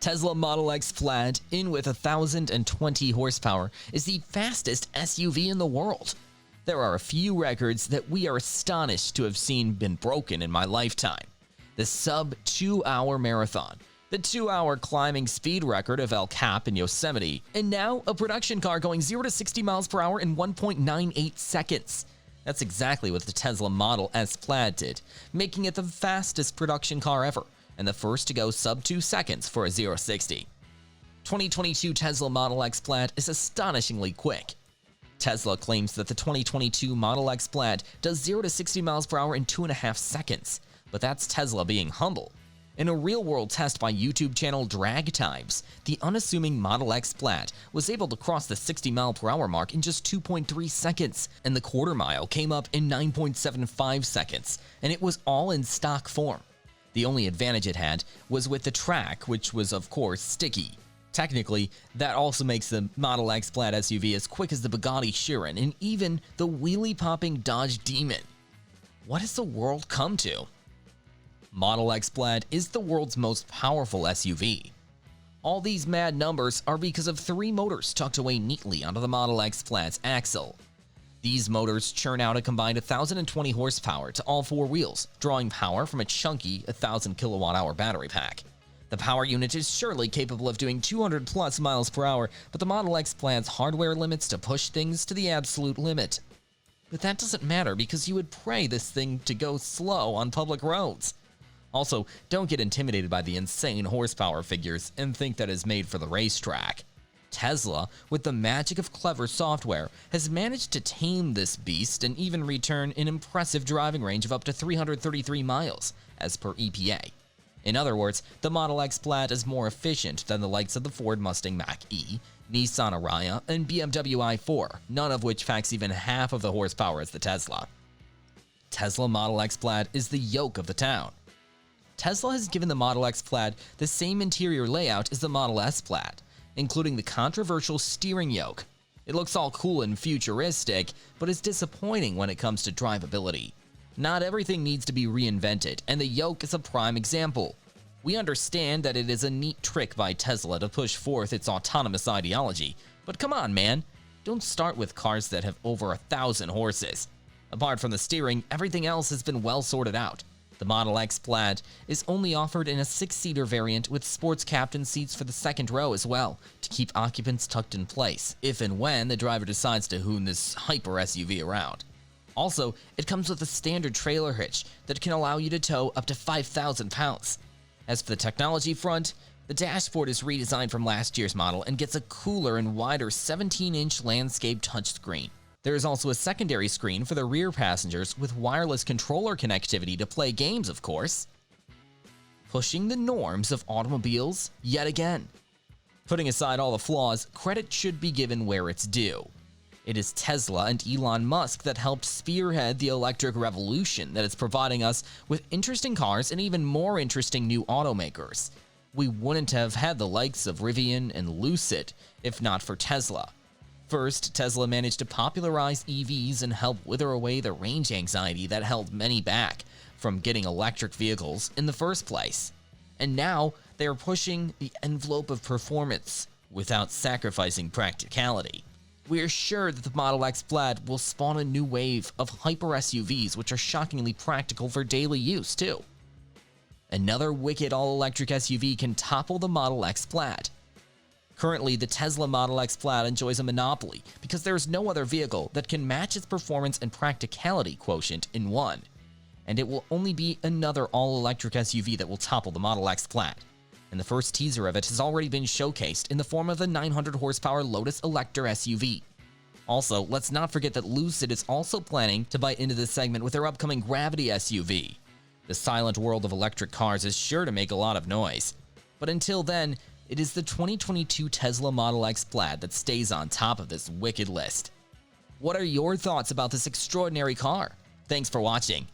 Tesla Model X Plaid, in with 1,020 horsepower, is the fastest SUV in the world. There are a few records that we are astonished to have seen been broken in my lifetime. The sub 2-hour marathon, the 2-hour climbing speed record of El Cap in Yosemite, and now a production car going 0 to 60 miles per hour in 1.98 seconds. That's exactly what the Tesla Model S Plaid did, making it the fastest production car ever, and the first to go sub 2 seconds for a 0-60. 2022 Tesla Model X Plaid is astonishingly quick. Tesla claims that the 2022 Model X Plaid does 0 to 60 miles per hour in 2.5 seconds, but that's Tesla being humble. In a real-world test by YouTube channel Drag Times, the unassuming Model X Plaid was able to cross the 60 mile per hour mark in just 2.3 seconds, and the quarter mile came up in 9.75 seconds, and it was all in stock form. The only advantage it had was with the track, which was of course sticky. Technically, that also makes the Model X Plaid SUV as quick as the Bugatti Chiron and even the wheelie-popping Dodge Demon. What has the world come to? Model X Plaid is the world's most powerful SUV. All these mad numbers are because of 3 motors tucked away neatly onto the Model X Plaid's axle. These motors churn out a combined 1,020 horsepower to all 4 wheels, drawing power from a chunky 1,000 kilowatt-hour battery pack. The power unit is surely capable of doing 200 plus miles per hour, but the Model X Plaid's hardware limits to push things to the absolute limit. But that doesn't matter because you would pray this thing to go slow on public roads. Also, don't get intimidated by the insane horsepower figures and think that is made for the racetrack. Tesla, with the magic of clever software, has managed to tame this beast and even return an impressive driving range of up to 333 miles, as per EPA. In other words, the Model X Plaid is more efficient than the likes of the Ford Mustang Mach-E, Nissan Ariya, and BMW i4, none of which packs even half of the horsepower as the Tesla. Tesla Model X Plaid is the Yoke of the town. Tesla has given the Model X Plaid the same interior layout as the Model S Plaid, including the controversial steering yoke. It looks all cool and futuristic, but is disappointing when it comes to drivability. Not everything needs to be reinvented, and the yoke is a prime example. We understand that it is a neat trick by Tesla to push forth its autonomous ideology, but come on, man, don't start with cars that have over 1,000 horses. Apart from the steering, everything else has been well sorted out. The Model X Plaid is only offered in a 6-seater variant with sports captain seats for the second row as well, to keep occupants tucked in place, if and when the driver decides to hoon this hyper SUV around. Also, it comes with a standard trailer hitch that can allow you to tow up to 5,000 pounds. As for the technology front, the dashboard is redesigned from last year's model and gets a cooler and wider 17-inch landscape touchscreen. There is also a secondary screen for the rear passengers with wireless controller connectivity to play games, of course. Pushing the norms of automobiles yet again. Putting aside all the flaws, credit should be given where it's due. It is Tesla and Elon Musk that helped spearhead the electric revolution that is providing us with interesting cars and even more interesting new automakers. We wouldn't have had the likes of Rivian and Lucid if not for Tesla. First, Tesla managed to popularize EVs and help wither away the range anxiety that held many back from getting electric vehicles in the first place. And now, they are pushing the envelope of performance without sacrificing practicality. We are sure that the Model X Plaid will spawn a new wave of hyper SUVs which are shockingly practical for daily use too. Another wicked all-electric SUV can topple the Model X Plaid. Currently, the Tesla Model X Plaid enjoys a monopoly because there is no other vehicle that can match its performance and practicality quotient in one. And it will only be another all-electric SUV that will topple the Model X Plaid. And the first teaser of it has already been showcased in the form of the 900 horsepower Lotus Electra SUV. Also, let's not forget that Lucid is also planning to bite into this segment with their upcoming Gravity SUV. The silent world of electric cars is sure to make a lot of noise. But until then, it is the 2022 Tesla Model X Plaid that stays on top of this wicked list. What are your thoughts about this extraordinary car? Thanks for watching.